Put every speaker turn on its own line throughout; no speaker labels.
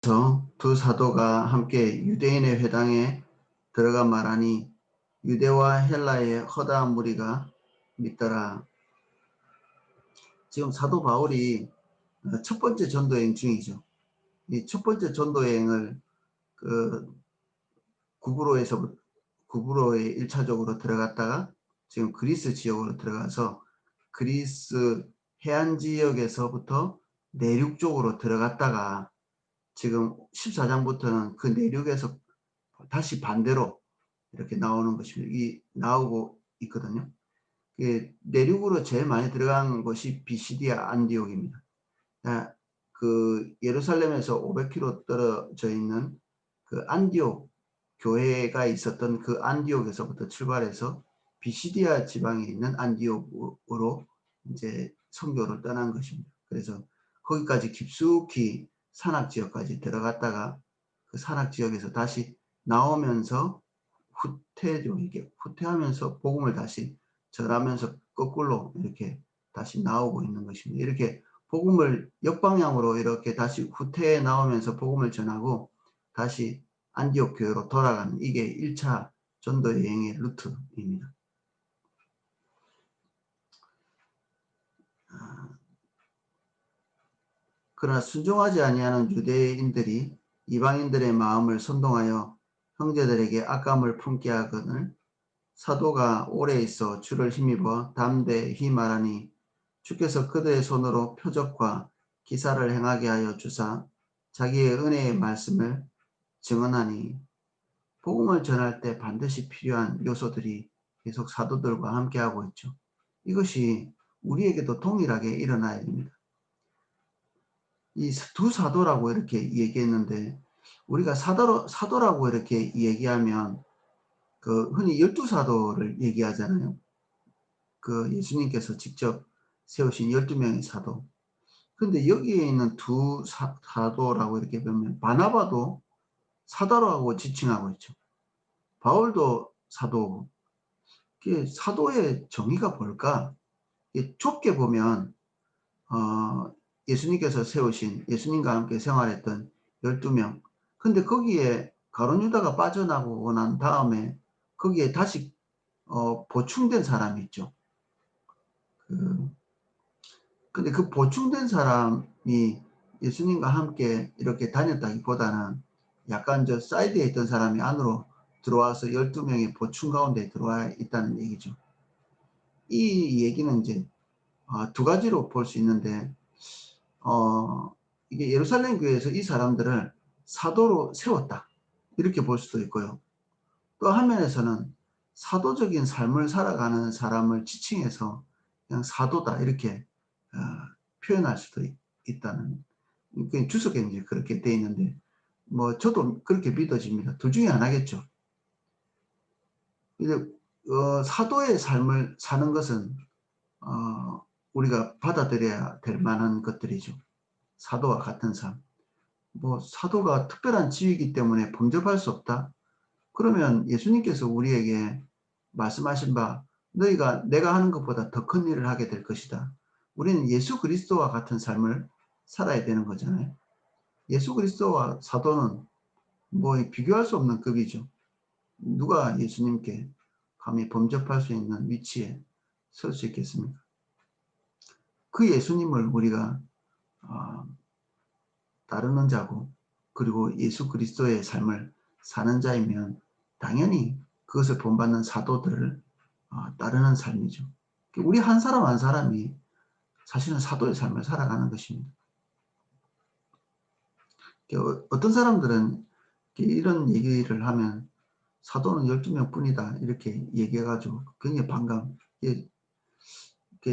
두 사도가 함께 유대인의 회당에 들어가 말하니 유대와 헬라의 허다한 무리가 믿더라. 지금 사도 바울이 첫 번째 전도여행 중이죠. 이 첫 번째 전도여행을 구브로에 1차적으로 들어갔다가 지금 그리스 지역으로 들어가서 그리스 해안 지역에서부터 내륙 쪽으로 들어갔다가 지금 14장부터는 그 내륙에서 다시 반대로 이렇게 나오는 것입니다. 나오고 있거든요. 내륙으로 제일 많이 들어간 곳이 비시디아 안디옥입니다. 그 예루살렘에서 500km 떨어져 있는 그 안디옥 교회가 있었던 그 안디옥에서부터 출발해서 비시디아 지방에 있는 안디옥으로 이제 선교를 떠난 것입니다. 그래서 거기까지 깊숙이 산악 지역까지 들어갔다가 그 산악 지역에서 다시 나오면서 이게 후퇴하면서 복음을 다시 전하면서 거꾸로 이렇게 다시 나오고 있는 것입니다. 이렇게 복음을 역방향으로 이렇게 다시 후퇴해 나오면서 복음을 전하고 다시 안디옥 교회로 돌아가는 이게 1차 전도 여행의 루트입니다. 그러나 순종하지 아니하는 유대인들이 이방인들의 마음을 선동하여 형제들에게 악감을 품게 하거늘 사도가 오래 있어 주를 힘입어 담대히 말하니 주께서 그들의 손으로 표적과 기사를 행하게 하여 주사 자기의 은혜의 말씀을 증언하니 복음을 전할 때 반드시 필요한 요소들이 계속 사도들과 함께하고 있죠. 이것이 우리에게도 동일하게 일어나야 됩니다. 이 두 사도라고 이렇게 얘기했는데 우리가 사도라고 이렇게 얘기하면 흔히 12사도를 얘기하잖아요. 예수님께서 직접 세우신 12명의 사도. 근데 여기에 있는 두 사도라고 이렇게 보면 바나바도 사도라고 지칭하고 있죠. 바울도 사도고. 사도의 정의가 뭘까? 좁게 보면 예수님께서 세우신 예수님과 함께 생활했던 12명. 근데 거기에 가룟 유다가 빠져나오고 난 다음에 거기에 다시 보충된 사람이 있죠. 근데 그 보충된 사람이 예수님과 함께 이렇게 다녔다기보다는 약간 사이드에 있던 사람이 안으로 들어와서 12명의 보충 가운데 들어와 있다는 얘기죠. 이 얘기는 이제 두 가지로 볼 수 있는데 이게 예루살렘 교회에서 이 사람들을 사도로 세웠다 이렇게 볼 수도 있고요. 또 한면에서는 사도적인 삶을 살아가는 사람을 지칭해서 그냥 사도다 이렇게 표현할 수도 있다는, 주석에 이제 그렇게 돼 있는데 저도 그렇게 믿어집니다. 둘 중에 하나겠죠. 근데 사도의 삶을 사는 것은 우리가 받아들여야 될 만한 것들이죠. 사도와 같은 삶. 사도가 특별한 지위이기 때문에 범접할 수 없다. 그러면 예수님께서 우리에게 말씀하신 바 너희가 내가 하는 것보다 더 큰 일을 하게 될 것이다. 우리는 예수 그리스도와 같은 삶을 살아야 되는 거잖아요. 예수 그리스도와 사도는 비교할 수 없는 급이죠. 누가 예수님께 감히 범접할 수 있는 위치에 설 수 있겠습니까? 그 예수님을 우리가 따르는 자고 그리고 예수 그리스도의 삶을 사는 자이면 당연히 그것을 본받는 사도들을 따르는 삶이죠. 우리 한 사람 한 사람이 사실은 사도의 삶을 살아가는 것입니다. 어떤 사람들은 이런 얘기를 하면 사도는 12명 뿐이다 이렇게 얘기해가지고 굉장히 반감.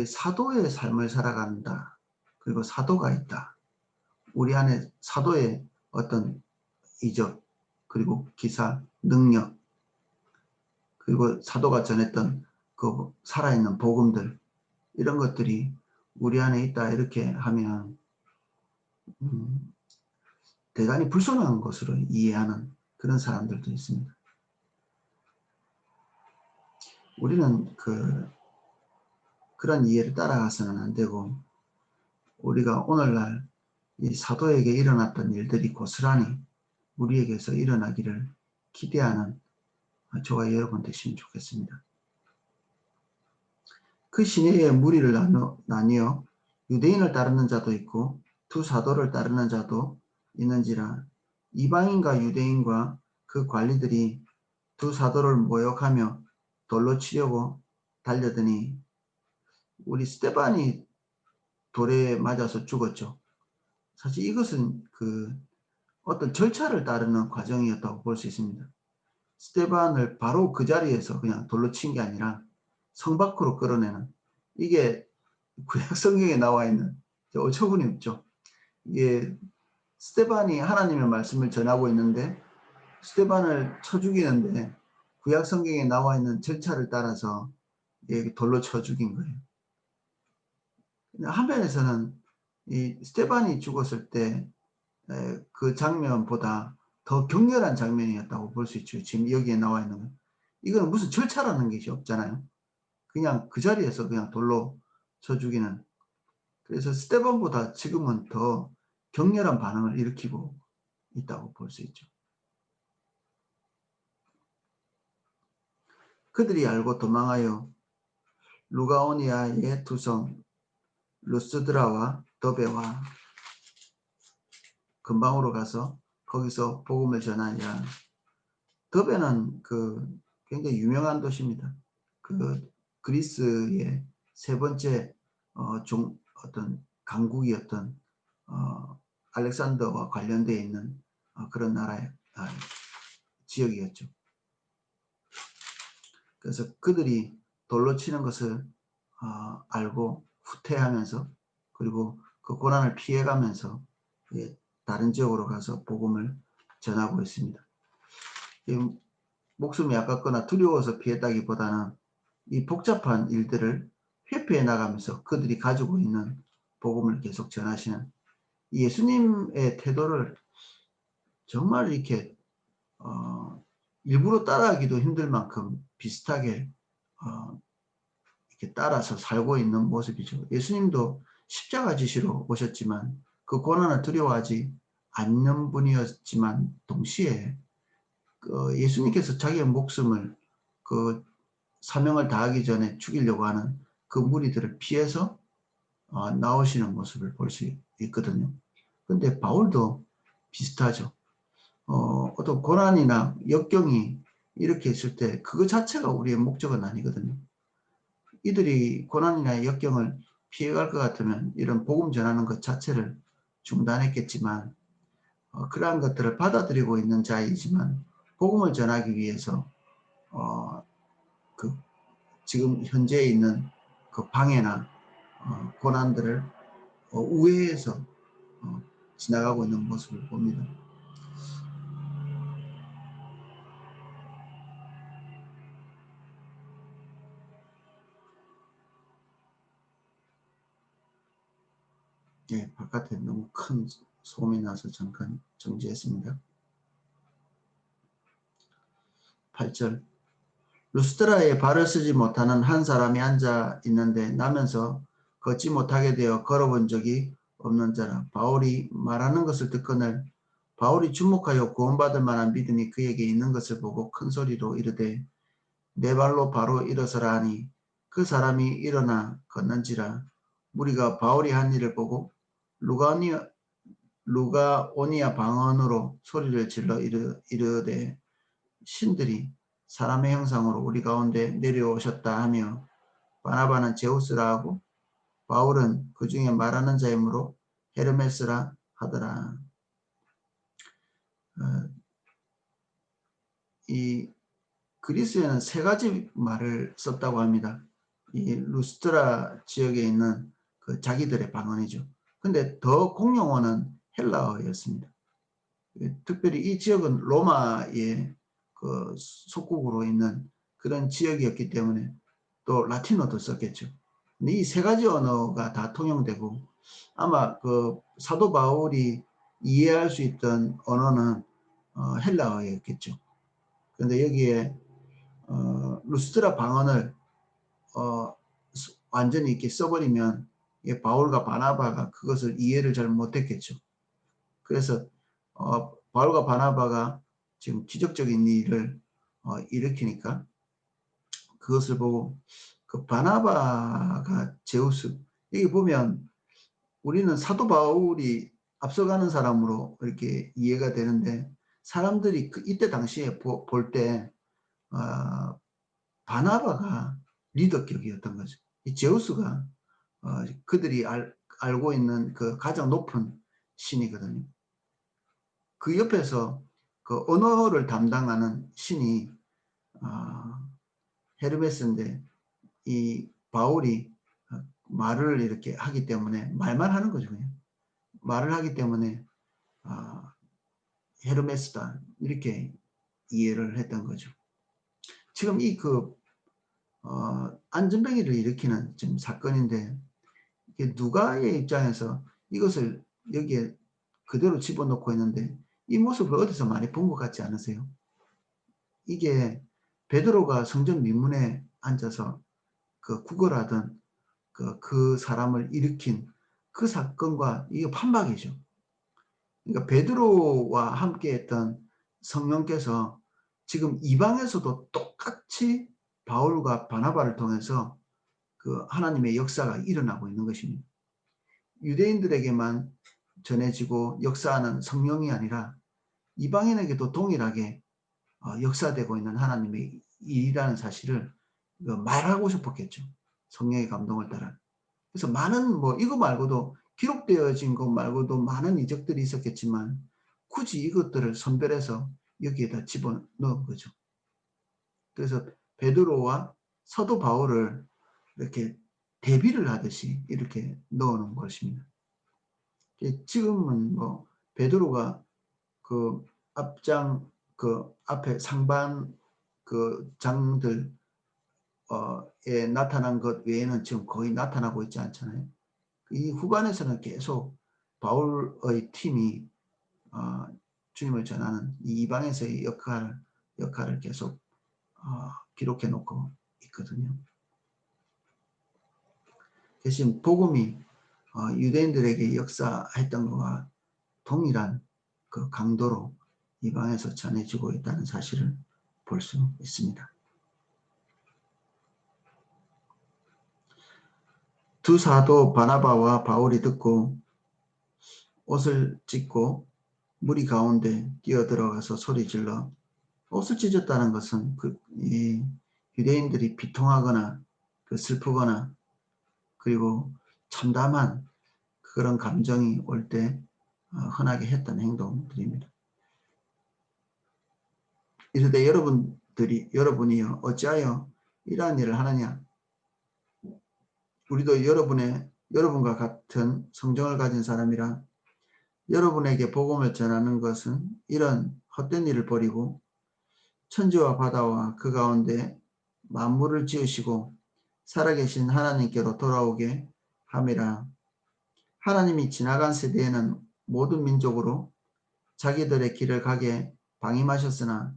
사도의 삶을 살아간다. 그리고 사도가 있다. 우리 안에 사도의 어떤 이적 그리고 기사, 능력 그리고 사도가 전했던 그 살아있는 복음들 이런 것들이 우리 안에 있다 이렇게 하면 대단히 불손한 것으로 이해하는 그런 사람들도 있습니다. 우리는 그런 이해를 따라가서는 안 되고 우리가 오늘날 이 사도에게 일어났던 일들이 고스란히 우리에게서 일어나기를 기대하는 저와 여러분 되시면 좋겠습니다. 그 시내에 무리를 나뉘어 유대인을 따르는 자도 있고 두 사도를 따르는 자도 있는지라. 이방인과 유대인과 그 관리들이 두 사도를 모욕하며 돌로 치려고 달려드니 우리 스데반이 돌에 맞아서 죽었죠. 사실 이것은 어떤 절차를 따르는 과정이었다고 볼 수 있습니다. 스데반을 바로 그 자리에서 그냥 돌로 친 게 아니라 성 밖으로 끌어내는, 이게 구약 성경에 나와 있는 어처구니 없죠. 이게 스데반이 하나님의 말씀을 전하고 있는데 스데반을 쳐 죽이는데 구약 성경에 나와 있는 절차를 따라서 돌로 쳐 죽인 거예요. 한편에서는 이 스데반이 죽었을 때 그 장면보다 더 격렬한 장면이었다고 볼 수 있죠. 지금 여기에 나와 있는 건. 이건 무슨 절차라는 것이 없잖아요. 그냥 그 자리에서 그냥 돌로 쳐 죽이는. 그래서 스데반보다 지금은 더 격렬한 반응을 일으키고 있다고 볼 수 있죠. 그들이 알고 도망하여 루가오니아의 두성 루스드라와 더베와 근방으로 가서 거기서 복음을 전하니라. 더베는 굉장히 유명한 도시입니다. 그리스의 세 번째 어떤 강국이었던 알렉산더와 관련되어 있는 그런 나라의 지역이었죠. 그래서 그들이 돌로 치는 것을 알고 후퇴하면서 그리고 그 고난을 피해가면서 다른 지역으로 가서 복음을 전하고 있습니다. 목숨이 아깝거나 두려워서 피했다기보다는 이 복잡한 일들을 회피해 나가면서 그들이 가지고 있는 복음을 계속 전하시는 예수님의 태도를 정말 이렇게 일부러 따라하기도 힘들 만큼 비슷하게 이렇게 따라서 살고 있는 모습이죠. 예수님도 십자가 지시러 오셨지만 그 고난을 두려워하지 않는 분이었지만 동시에 예수님께서 자기의 목숨을 사명을 다하기 전에 죽이려고 하는 그 무리들을 피해서 나오시는 모습을 볼 수 있거든요. 근데 바울도 비슷하죠. 어떤 고난이나 역경이 이렇게 있을 때 그거 자체가 우리의 목적은 아니거든요. 이들이 고난이나 역경을 피해갈 것 같으면 이런 복음 전하는 것 자체를 중단했겠지만 그러한 것들을 받아들이고 있는 자이지만 복음을 전하기 위해서 지금 현재 있는 그 방해나 고난들을 우회해서 지나가고 있는 모습을 봅니다. 예, 바깥에 너무 큰 소음이 나서 잠깐 정지했습니다. 8절 루스드라에 발을 쓰지 못하는 한 사람이 앉아 있는데 나면서 걷지 못하게 되어 걸어본 적이 없는 자라. 바울이 말하는 것을 듣거늘 바울이 주목하여 구원받을 만한 믿음이 그에게 있는 것을 보고 큰 소리로 이르되 내 발로 바로 일어서라 하니 그 사람이 일어나 걷는지라. 무리가 바울이 한 일을 보고 루가오니아 방언으로 소리를 질러 이르되 신들이 사람의 형상으로 우리 가운데 내려오셨다 하며 바나바는 제우스라 하고 바울은 그 중에 말하는 자이므로 헤르메스라 하더라. 이 그리스에는 세 가지 말을 썼다고 합니다. 이 루스트라 지역에 있는 자기들의 방언이죠. 근데 더 공용어는 헬라어였습니다. 특별히 이 지역은 로마의 속국으로 있는 그런 지역이었기 때문에 또 라틴어도 썼겠죠. 근데 이 세 가지 언어가 다 통용되고 아마 사도 바울이 이해할 수 있던 언어는 헬라어였겠죠. 그런데 여기에 루스트라 방언을 완전히 이렇게 써버리면 바울과 바나바가 그것을 이해를 잘 못했겠죠. 그래서 바울과 바나바가 지금 기적적인 일을 일으키니까 그것을 보고 그 바나바가 제우스, 여기 보면 우리는 사도 바울이 앞서가는 사람으로 이렇게 이해가 되는데 사람들이 이때 당시에 볼 때 바나바가 리더격이었던 거죠. 이 제우스가 그들이 알고 있는 그 가장 높은 신이거든요. 그 옆에서 그 언어를 담당하는 신이 헤르메스인데 이 바울이 말을 이렇게 하기 때문에 말만 하는 거죠. 그냥 말을 하기 때문에 헤르메스다 이렇게 이해를 했던 거죠. 지금 이 안전뱅이를 일으키는 지금 사건인데 누가의 입장에서 이것을 여기에 그대로 집어넣고 있는데 이 모습을 어디서 많이 본 것 같지 않으세요? 이게 베드로가 성전 미문에 앉아서 그 구걸하던 그 사람을 일으킨 그 사건과 이게 판박이죠. 그러니까 베드로와 함께 했던 성령께서 지금 이방에서도 똑같이 바울과 바나바를 통해서 그 하나님의 역사가 일어나고 있는 것입니다. 유대인들에게만 전해지고 역사하는 성령이 아니라 이방인에게도 동일하게 역사되고 있는 하나님의 일이라는 사실을 말하고 싶었겠죠. 성령의 감동을 따라. 그래서 많은 이거 말고도 기록되어진 것 말고도 많은 이적들이 있었겠지만 굳이 이것들을 선별해서 여기에다 집어넣은 거죠. 그래서 베드로와 사도 바울을 이렇게 대비를 하듯이 이렇게 넣어놓은 것입니다. 지금은 베드로가 그 앞장 앞에 상반 장들 에 나타난 것 외에는 지금 거의 나타나고 있지 않잖아요. 이 후반에서는 계속 바울의 팀이 주님을 전하는 이 이방에서의 역할을 계속 기록해 놓고 있거든요. 대신 복음이 유대인들에게 역사했던 것과 동일한 그 강도로 이방에서 전해지고 있다는 사실을 볼 수 있습니다. 두 사도 바나바와 바울이 듣고 옷을 찢고 무리 가운데 뛰어들어가서 소리질러 옷을 찢었다는 것은 이 유대인들이 비통하거나 슬프거나 그리고 참담한 그런 감정이 올 때 흔하게 했던 행동들입니다. 이르되 여러분이요 어찌하여 이러한 일을 하느냐? 우리도 여러분과 같은 성정을 가진 사람이라 여러분에게 복음을 전하는 것은 이런 헛된 일을 버리고 천지와 바다와 그 가운데 만물을 지으시고 살아계신 하나님께로 돌아오게 함이라. 하나님이 지나간 세대에는 모든 민족으로 자기들의 길을 가게 방임하셨으나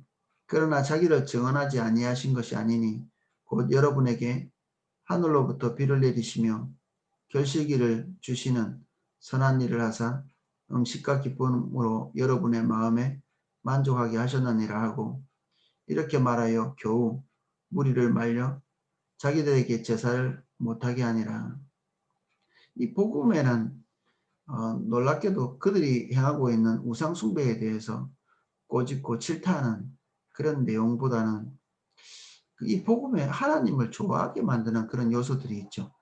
그러나 자기를 증언하지 아니하신 것이 아니니 곧 여러분에게 하늘로부터 비를 내리시며 결실기를 주시는 선한 일을 하사 음식과 기쁨으로 여러분의 마음에 만족하게 하셨느니라 하고 이렇게 말하여 겨우 무리를 말려 자기들에게 제사를 못하게 하니라. 이 복음에는 놀랍게도 그들이 행하고 있는 우상 숭배에 대해서 꼬집고 질타하는 그런 내용보다는 이 복음에 하나님을 좋아하게 만드는 그런 요소들이 있죠.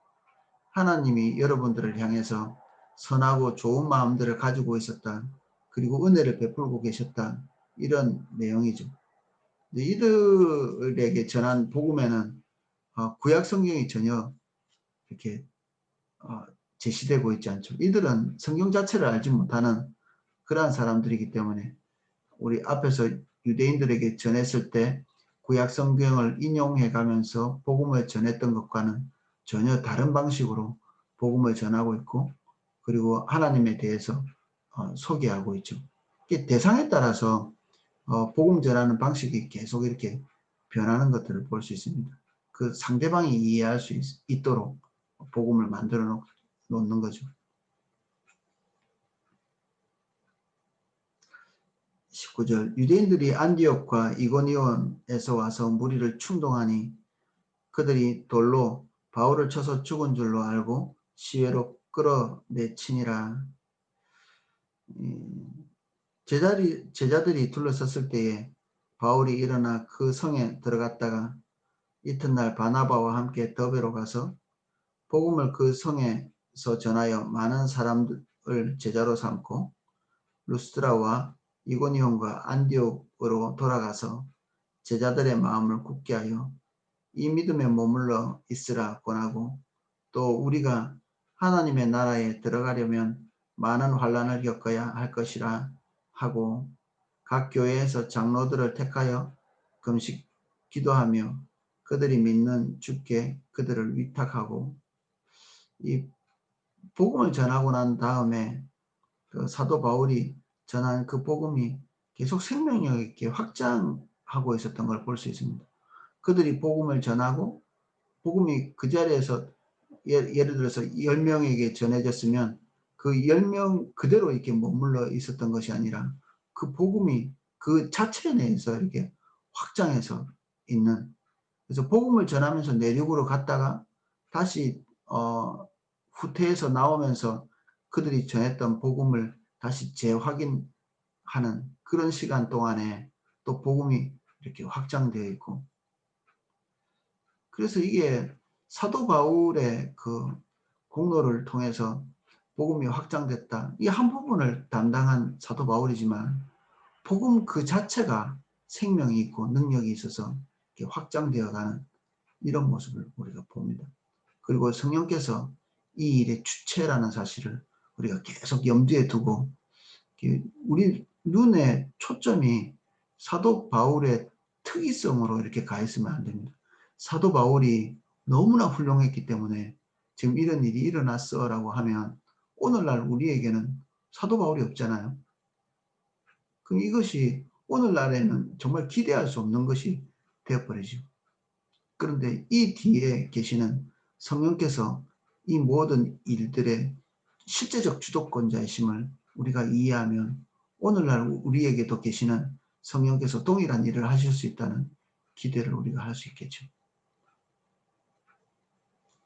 하나님이 여러분들을 향해서 선하고 좋은 마음들을 가지고 있었다. 그리고 은혜를 베풀고 계셨다. 이런 내용이죠. 이들에게 전한 복음에는 구약 성경이 전혀 이렇게 제시되고 있지 않죠. 이들은 성경 자체를 알지 못하는 그러한 사람들이기 때문에 우리 앞에서 유대인들에게 전했을 때 구약 성경을 인용해 가면서 복음을 전했던 것과는 전혀 다른 방식으로 복음을 전하고 있고 그리고 하나님에 대해서 소개하고 있죠. 대상에 따라서 복음 전하는 방식이 계속 이렇게 변하는 것들을 볼 수 있습니다. 그 상대방이 이해할 수 있도록 복음을 만들어 놓는 거죠. 19절 유대인들이 안디옥과 이고니온에서 와서 무리를 충동하니 그들이 돌로 바울을 쳐서 죽은 줄로 알고 시외로 끌어내치니라. 제자들이 둘러섰을 때에 바울이 일어나 그 성에 들어갔다가 이튿날 바나바와 함께 더베로 가서 복음을 그 성에서 전하여 많은 사람을 제자로 삼고 루스드라와 이고니온과 안디옥으로 돌아가서 제자들의 마음을 굳게 하여 이 믿음에 머물러 있으라 권하고 또 우리가 하나님의 나라에 들어가려면 많은 환난을 겪어야 할 것이라 하고 각 교회에서 장로들을 택하여 금식 기도하며 그들이 믿는 주께 그들을 위탁하고 이 복음을 전하고 난 다음에 그 사도 바울이 전한 그 복음이 계속 생명력 있게 확장하고 있었던 걸 볼 수 있습니다. 그들이 복음을 전하고 복음이 그 자리에서 예를 들어서 10명에게 전해졌으면 그 10명 그대로 이렇게 머물러 있었던 것이 아니라 그 복음이 그 자체 내에서 이렇게 확장해서 있는, 그래서 복음을 전하면서 내륙으로 갔다가 다시 후퇴해서 나오면서 그들이 전했던 복음을 다시 재확인하는 그런 시간 동안에 또 복음이 이렇게 확장되어 있고, 그래서 이게 사도 바울의 그 공로를 통해서 복음이 확장됐다. 이 한 부분을 담당한 사도 바울이지만 복음 그 자체가 생명이 있고 능력이 있어서 이렇게 확장되어가는 이런 모습을 우리가 봅니다. 그리고 성령께서 이 일의 주체라는 사실을 우리가 계속 염두에 두고 우리 눈에 초점이 사도 바울의 특이성으로 이렇게 가 있으면 안 됩니다. 사도 바울이 너무나 훌륭했기 때문에 지금 이런 일이 일어났어 라고 하면 오늘날 우리에게는 사도 바울이 없잖아요. 그럼 이것이 오늘날에는 정말 기대할 수 없는 것이 되어버리죠. 그런데 이 뒤에 계시는 성령께서 이 모든 일들의 실제적 주도권자이심을 우리가 이해하면 오늘날 우리에게도 계시는 성령께서 동일한 일을 하실 수 있다는 기대를 우리가 할 수 있겠죠.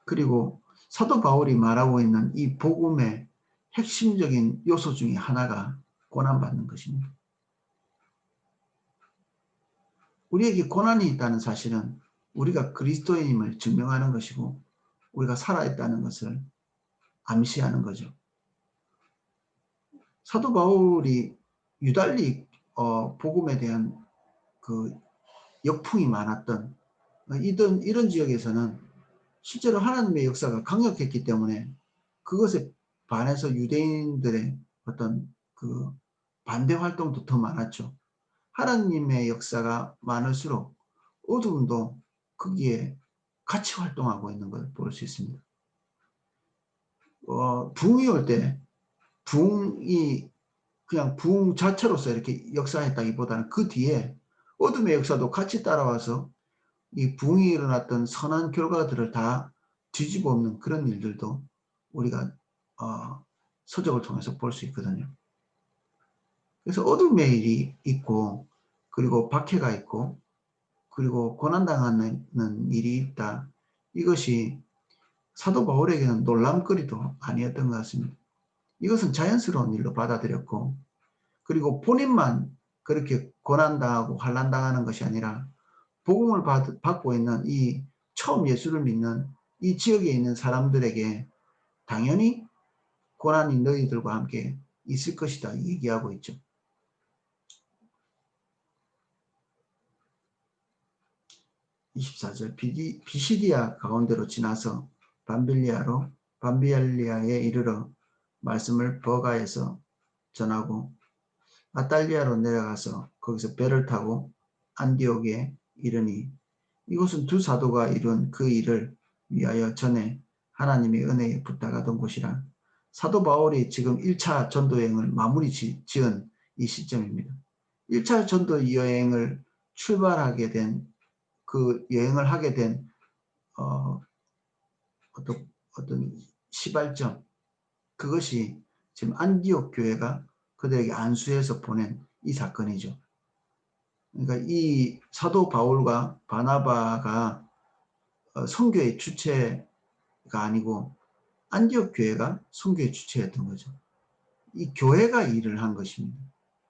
그리고 사도 바울이 말하고 있는 이 복음의 핵심적인 요소 중에 하나가 고난받는 것입니다. 우리에게 고난이 있다는 사실은 우리가 그리스도인임을 증명하는 것이고 우리가 살아있다는 것을 암시하는 거죠. 사도 바울이 유달리 복음에 대한 그 역풍이 많았던 이런 지역에서는 실제로 하나님의 역사가 강력했기 때문에 그것에 반해서 유대인들의 어떤 그 반대 활동도 더 많았죠. 하나님의 역사가 많을수록 어둠도 거기에 같이 활동하고 있는 걸 볼 수 있습니다. 붕이 올 때 붕이 그냥 붕 자체로서 이렇게 역사했다기보다는 그 뒤에 어둠의 역사도 같이 따라와서 이 붕이 일어났던 선한 결과들을 다 뒤집어 엎는 그런 일들도 우리가 서적을 통해서 볼 수 있거든요. 그래서 어둠의 일이 있고 그리고 박해가 있고 그리고 고난당하는 일이 있다. 이것이 사도 바울에게는 놀람거리도 아니었던 것 같습니다. 이것은 자연스러운 일로 받아들였고 그리고 본인만 그렇게 고난당하고 환난당하는 것이 아니라 복음을 받고 있는 이 처음 예수를 믿는 이 지역에 있는 사람들에게 당연히 고난이 너희들과 함께 있을 것이다 얘기하고 있죠. 24절 비시디아 가운데로 지나서 밤빌리아에 이르러 말씀을 버가에서 전하고 아탈리아로 내려가서 거기서 배를 타고 안디옥에 이르니 이곳은 두 사도가 이룬 그 일을 위하여 전에 하나님의 은혜에 붙다가던 곳이라. 사도 바울이 지금 1차 전도 여행을 마무리 지은 이 시점입니다. 1차 전도 여행을 출발하게 된 그 여행을 하게 된 어떤 시발점, 그것이 지금 안디옥 교회가 그들에게 안수해서 보낸 이 사건이죠. 그러니까 이 사도 바울과 바나바가 선교의 주체가 아니고 안디옥 교회가 선교의 주체였던 거죠. 이 교회가 일을 한 것입니다.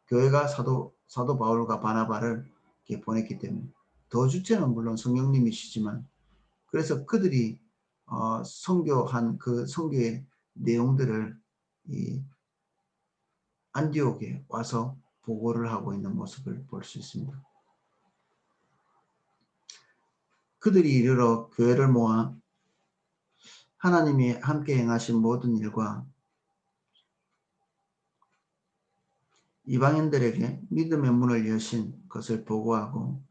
교회가 사도 바울과 바나바를 이렇게 보냈기 때문에 더 주체는 물론 성령님이시지만 그래서 그들이 선교한 그 선교의 내용들을 이 안디옥에 와서 보고를 하고 있는 모습을 볼 수 있습니다. 그들이 이르러 교회를 모아 하나님이 함께 행하신 모든 일과 이방인들에게 믿음의 문을 여신 것을 보고하고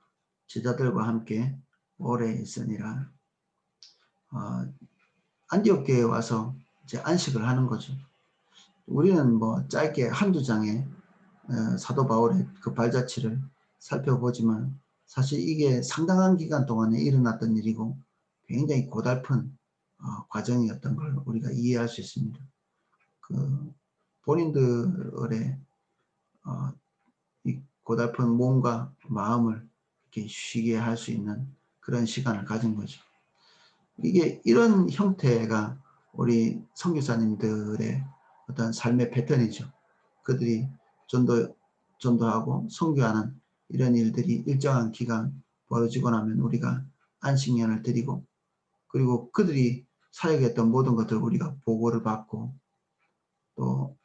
제자들과 함께 오래 있으니라. 안디옥 교회에 와서 이제 안식을 하는 거죠. 우리는 뭐 짧게 한두 장의 사도 바울의 그 발자취를 살펴보지만 사실 이게 상당한 기간 동안에 일어났던 일이고 굉장히 고달픈 과정이었던 걸 우리가 이해할 수 있습니다. 그 본인들의 이 고달픈 몸과 마음을 이렇게 쉬게 할 수 있는 그런 시간을 가진 거죠. 이게 이런 형태가 우리 선교사님들의 어떤 삶의 패턴이죠. 그들이 전도하고 선교하는 이런 일들이 일정한 기간 벌어지고 나면 우리가 안식년을 드리고 그리고 그들이 사역했던 모든 것들 우리가 보고를 받고 또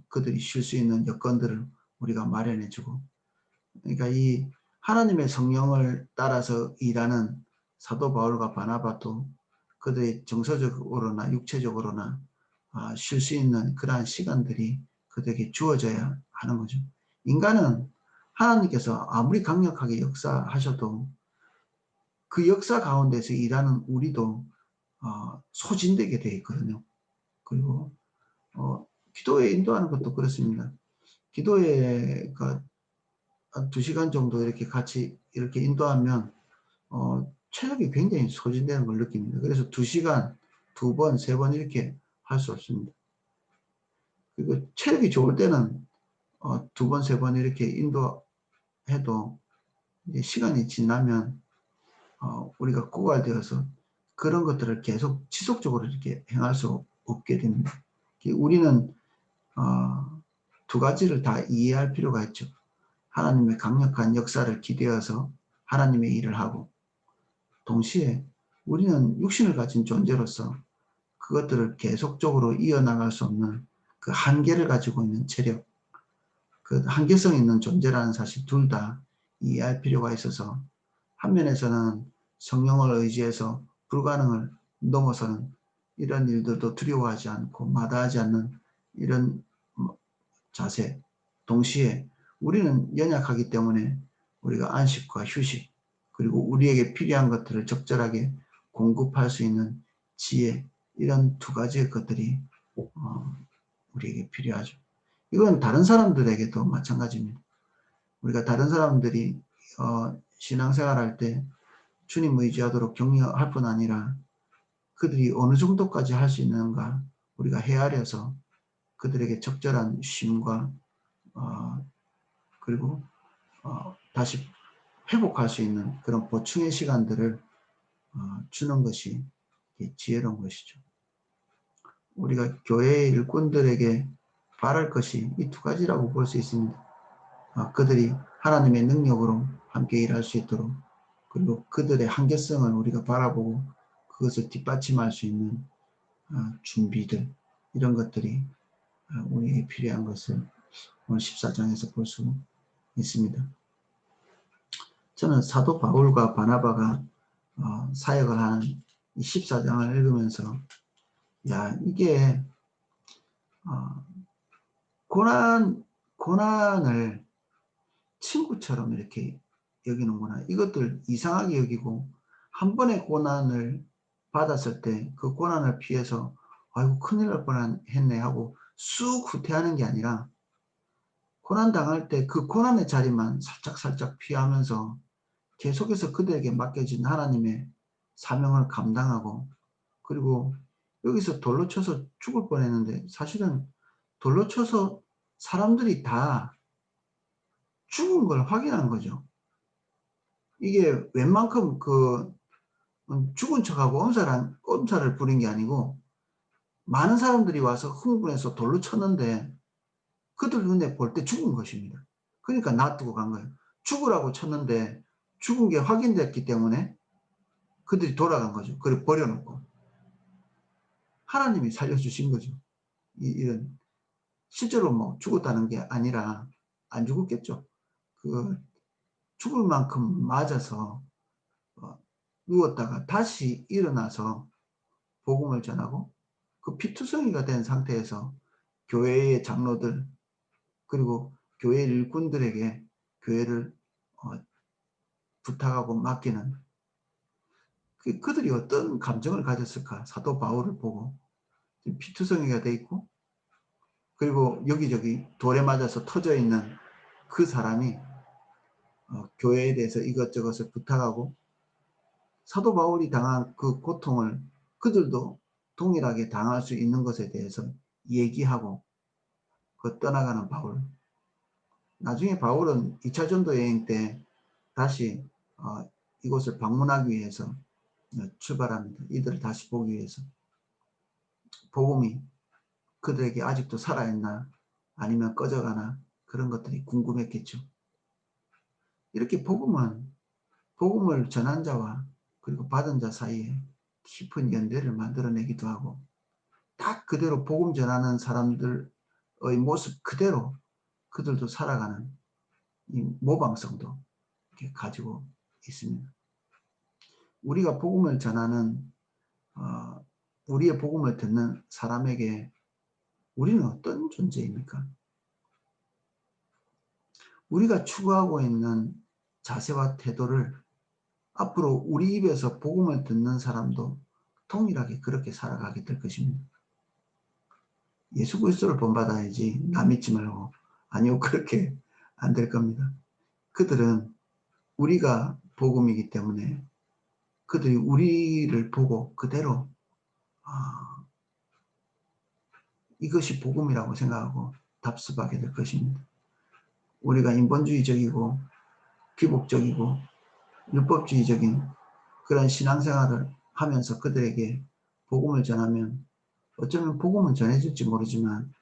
그들이 쉴 수 있는 여건들을 우리가 마련해주고 그러니까 이 하나님의 성령을 따라서 일하는 사도 바울과 바나바도 그들의 정서적으로나 육체적으로나 쉴 수 있는 그러한 시간들이 그들에게 주어져야 하는 거죠. 인간은 하나님께서 아무리 강력하게 역사하셔도 그 역사 가운데서 일하는 우리도 소진되게 되어 있거든요. 그리고 기도에 인도하는 것도 그렇습니다. 기도회가 한 2시간 정도 이렇게 같이 이렇게 인도하면 체력이 굉장히 소진되는 걸 느낍니다. 그래서 2시간 2번, 3번 이렇게 할 수 없습니다. 그리고 체력이 좋을 때는 2번, 3번 이렇게 인도해도 이제 시간이 지나면 우리가 고갈되어서 그런 것들을 계속 지속적으로 이렇게 행할 수 없게 됩니다. 우리는 두 가지를 다 이해할 필요가 있죠. 하나님의 강력한 역사를 기대어서 하나님의 일을 하고 동시에 우리는 육신을 가진 존재로서 그것들을 계속적으로 이어나갈 수 없는 그 한계를 가지고 있는 체력, 그 한계성 있는 존재라는 사실 둘 다 이해할 필요가 있어서 한 면에서는 성령을 의지해서 불가능을 넘어서는 이런 일들도 두려워하지 않고 마다하지 않는 이런 자세, 동시에 우리는 연약하기 때문에 우리가 안식과 휴식 그리고 우리에게 필요한 것들을 적절하게 공급할 수 있는 지혜 이런 두 가지의 것들이 우리에게 필요하죠. 이건 다른 사람들에게도 마찬가지입니다. 우리가 다른 사람들이 신앙생활할 때 주님 의지하도록 격려할 뿐 아니라 그들이 어느 정도까지 할 수 있는가 우리가 헤아려서 그들에게 적절한 쉼과 그리고 다시 회복할 수 있는 그런 보충의 시간들을 주는 것이 지혜로운 것이죠. 우리가 교회의 일꾼들에게 바랄 것이 이 두 가지라고 볼 수 있습니다. 그들이 하나님의 능력으로 함께 일할 수 있도록 그리고 그들의 한계성을 우리가 바라보고 그것을 뒷받침할 수 있는 준비들 이런 것들이 우리에게 필요한 것을 오늘 14장에서 볼 수 있습니다. 저는 사도 바울과 바나바가 사역을 하는 이 14장을 읽으면서 이게 고난을 친구처럼 이렇게 여기는구나. 이것들 이상하게 여기고 한 번의 고난을 받았을 때 그 고난을 피해서 아이고 큰일 날 뻔했네 하고 쑥 후퇴하는 게 아니라 고난 당할 때 그 고난의 자리만 살짝 피하면서 계속해서 그들에게 맡겨진 하나님의 사명을 감당하고 그리고 여기서 돌로 쳐서 죽을 뻔했는데 사실은 돌로 쳐서 사람들이 다 죽은 걸 확인한 거죠. 이게 웬만큼 죽은 척하고 엄살을 부린 게 아니고 많은 사람들이 와서 흥분해서 돌로 쳤는데 그들 눈에 볼 때 죽은 것입니다. 그러니까 놔두고 간 거예요. 죽으라고 쳤는데 죽은 게 확인됐기 때문에 그들이 돌아간 거죠. 그걸 버려놓고. 하나님이 살려주신 거죠. 이런 실제로 뭐 죽었다는 게 아니라 안 죽었겠죠. 죽을 만큼 맞아서 누웠다가 다시 일어나서 복음을 전하고 그 피투성이가 된 상태에서 교회의 장로들 그리고 교회 일꾼들에게 교회를 부탁하고 맡기는 그들이 어떤 감정을 가졌을까? 사도 바울을 보고 피투성이가 돼 있고 그리고 여기저기 돌에 맞아서 터져 있는 그 사람이 교회에 대해서 이것저것을 부탁하고 사도 바울이 당한 그 고통을 그들도 동일하게 당할 수 있는 것에 대해서 얘기하고 떠나가는 바울. 나중에 바울은 2차 전도 여행 때 다시 이곳을 방문하기 위해서 출발합니다. 이들을 다시 보기 위해서. 복음이 그들에게 아직도 살아있나 아니면 꺼져가나 그런 것들이 궁금했겠죠. 이렇게 복음을 전한 자와 그리고 받은 자 사이에 깊은 연대를 만들어내기도 하고 딱 그대로 복음 전하는 사람들의 모습 그대로 그들도 살아가는 이 모방성도 이렇게 가지고 있습니다. 우리가 복음을 전하는 우리의 복음을 듣는 사람에게 우리는 어떤 존재입니까? 우리가 추구하고 있는 자세와 태도를 앞으로 우리 입에서 복음을 듣는 사람도 동일하게 그렇게 살아가게 될 것입니다. 예수 그리스도를 본받아야지 나 믿지 말고 아니요 그렇게 안 될 겁니다. 그들은 우리가 복음이기 때문에 그들이 우리를 보고 그대로 이것이 복음이라고 생각하고 답습하게 될 것입니다. 우리가 인본주의적이고 기복적이고 율법주의적인 그런 신앙생활을 하면서 그들에게 복음을 전하면 어쩌면 복음은 전해질지 모르지만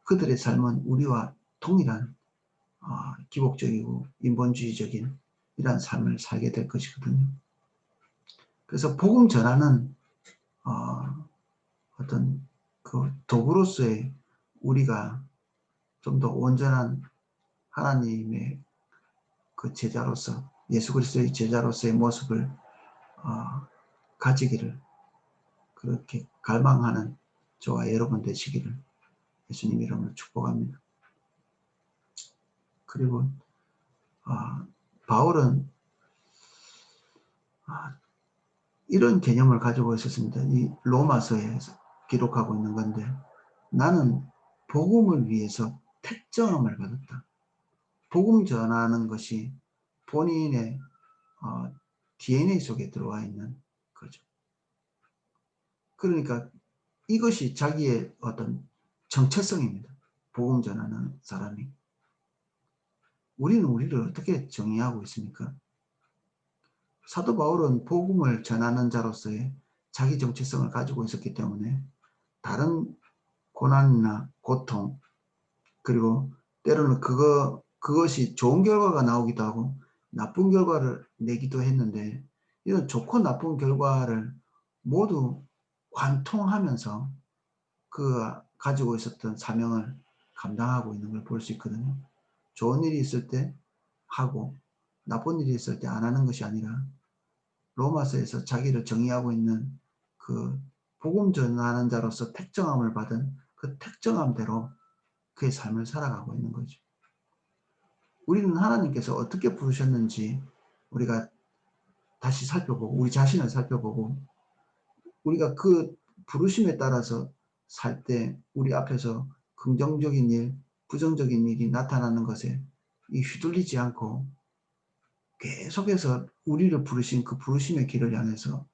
그들의 삶은 우리와 동일한 기복적이고 인본주의적인 이러한 삶을 살게 될 것이거든요. 그래서 복음 전하는 어떤 그 도구로서의 우리가 좀 더 온전한 하나님의 그 제자로서 예수 그리스도의 제자로서의 모습을 가지기를 그렇게 갈망하는 저와 여러분 되시기를 예수님 이름으로 축복합니다. 그리고 바울은 이런 개념을 가지고 있었습니다. 이 로마서에 기록하고 있는 건데 나는 복음을 위해서 택정함을 받았다. 복음 전하는 것이 본인의 DNA 속에 들어와 있는 거죠. 그러니까 이것이 자기의 어떤 정체성입니다. 복음 전하는 사람이. 우리는 우리를 어떻게 정의하고 있습니까? 사도 바울은 복음을 전하는 자로서의 자기 정체성을 가지고 있었기 때문에 다른 고난이나 고통 그리고 때로는 그것이 좋은 결과가 나오기도 하고 나쁜 결과를 내기도 했는데 이런 좋고 나쁜 결과를 모두 관통하면서 그 가지고 있었던 사명을 감당하고 있는 걸 볼 수 있거든요. 좋은 일이 있을 때 하고 나쁜 일이 있을 때 안 하는 것이 아니라 로마서에서 자기를 정의하고 있는 그 복음 전하는 자로서 택정함을 받은 그 택정함대로 그의 삶을 살아가고 있는 거죠. 우리는 하나님께서 어떻게 부르셨는지 우리가 다시 살펴보고 우리 자신을 살펴보고 우리가 그 부르심에 따라서 살 때 우리 앞에서 긍정적인 일, 부정적인 일이 나타나는 것에 휘둘리지 않고 계속해서 우리를 부르신 그 부르심의 길을 향해서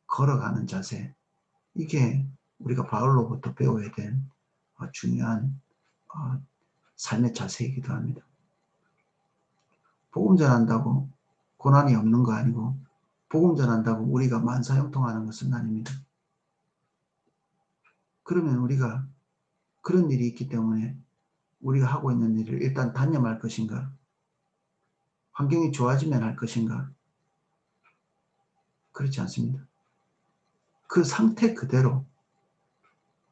걸어가는 자세, 이게 우리가 바울로부터 배워야 될 중요한 삶의 자세이기도 합니다. 복음 전한다고 고난이 없는 거 아니고 복음 전한다고 우리가 만사형통하는 것은 아닙니다. 그러면 우리가 그런 일이 있기 때문에 우리가 하고 있는 일을 일단 단념할 것인가? 환경이 좋아지면 할 것인가? 그렇지 않습니다. 그 상태 그대로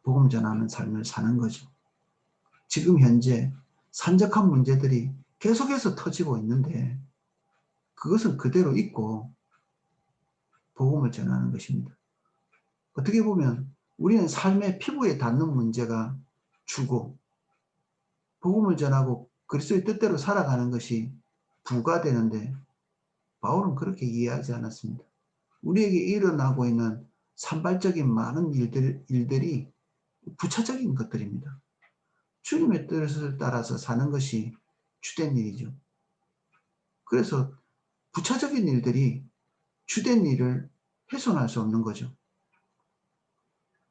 복음 전하는 삶을 사는 거죠. 지금 현재 산적한 문제들이 계속해서 터지고 있는데 그것은 그대로 있고 복음을 전하는 것입니다. 어떻게 보면 우리는 삶의 피부에 닿는 문제가 주고 복음을 전하고 그리스도의 뜻대로 살아가는 것이 부가 되는데 바울은 그렇게 이해하지 않았습니다. 우리에게 일어나고 있는 산발적인 많은 일들이 부차적인 것들입니다. 주님의 뜻을 따라서 사는 것이 주된 일이죠. 그래서 부차적인 일들이 주된 일을 훼손할 수 없는 거죠.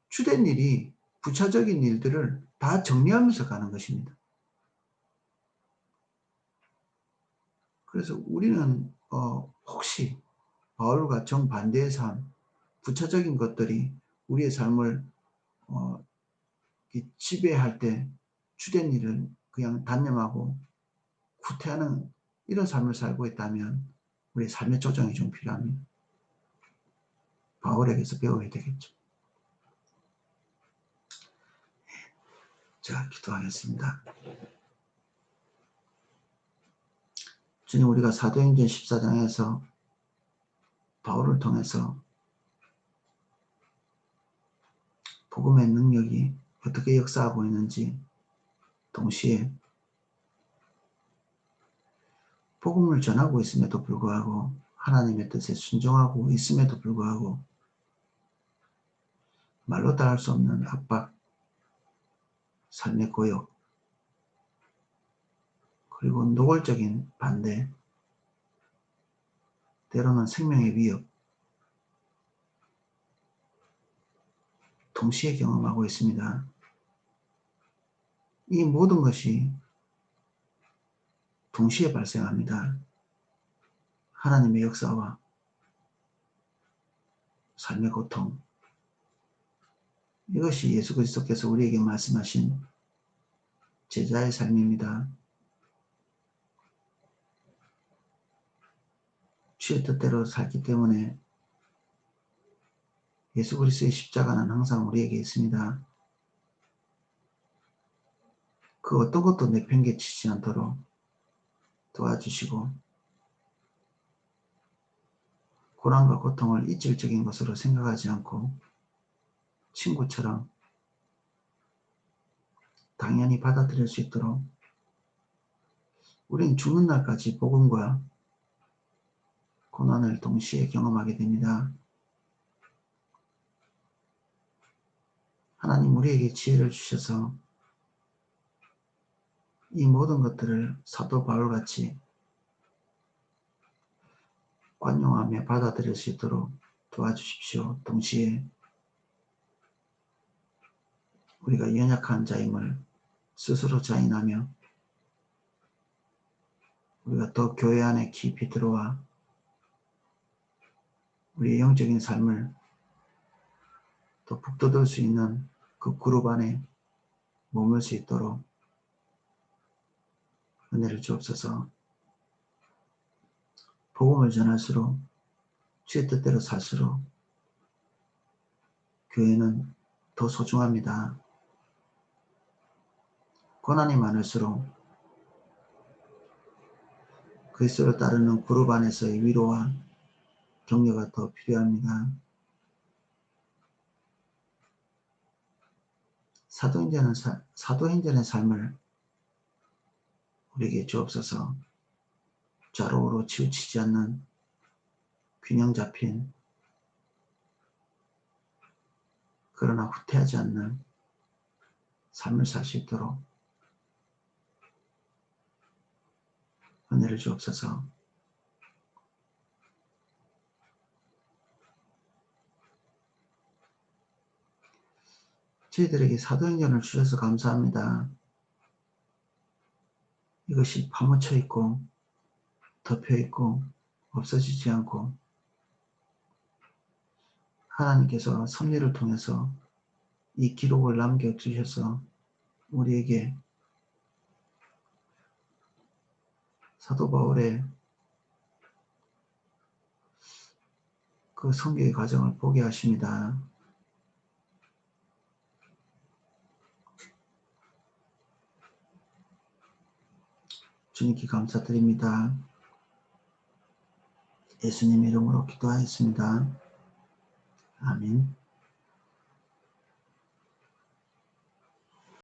주된 일이 부차적인 일들을 다 정리하면서 가는 것입니다. 그래서 우리는 혹시 바울과 정반대의 삶, 부차적인 것들이 우리의 삶을 지배할 때 주된 일을 그냥 단념하고 후퇴하는 이런 삶을 살고 있다면 우리의 삶의 조정이 좀 필요합니다. 바울에게서 배워야 되겠죠. 자, 기도하겠습니다. 주님, 우리가 사도행전 14장에서 바울을 통해서 복음의 능력이 어떻게 역사하고 있는지, 동시에 복음을 전하고 있음에도 불구하고 하나님의 뜻에 순종하고 있음에도 불구하고 말로 다 할 수 없는 압박, 삶의 고역, 그리고 노골적인 반대, 때로는 생명의 위협, 동시에 경험하고 있습니다. 이 모든 것이 동시에 발생합니다. 하나님의 역사와 삶의 고통, 이것이 예수 그리스도께서 우리에게 말씀하신 제자의 삶입니다. 주의 뜻대로 살기 때문에 예수 그리스도의 십자가는 항상 우리에게 있습니다. 그 어떤 것도 내팽개치지 않도록 도와주시고 고난과 고통을 이질적인 것으로 생각하지 않고 친구처럼 당연히 받아들일 수 있도록 우리는 죽는 날까지 복음과 고난을 동시에 경험하게 됩니다. 하나님 우리에게 지혜를 주셔서 이 모든 것들을 사도 바울같이 관용하며 받아들일 수 있도록 도와주십시오. 동시에 우리가 연약한 자임을 스스로 자인하며 우리가 더 교회 안에 깊이 들어와 우리의 영적인 삶을 더 북돋을 수 있는 그 그룹 안에 머물 수 있도록 은혜를 주옵소서. 복음을 전할수록 주의 뜻대로 살수록 교회는 더 소중합니다. 고난이 많을수록 그리스도를 따르는 그룹 안에서의 위로와 격려가 더 필요합니다. 사도행전의 삶을 우리에게 주옵소서. 좌로우로 치우치지 않는 균형 잡힌 그러나 후퇴하지 않는 삶을 살 수 있도록 은혜를 주옵소서. 저희들에게 사도행전을 주셔서 감사합니다. 이것이 파묻혀 있고 덮여 있고 없어지지 않고 하나님께서 섭리를 통해서 이 기록을 남겨주셔서 우리에게 사도 바울의 그 선교의 과정을 보게 하십니다. 주님께 감사드립니다. 예수님 이름으로 기도하였습니다. 아멘.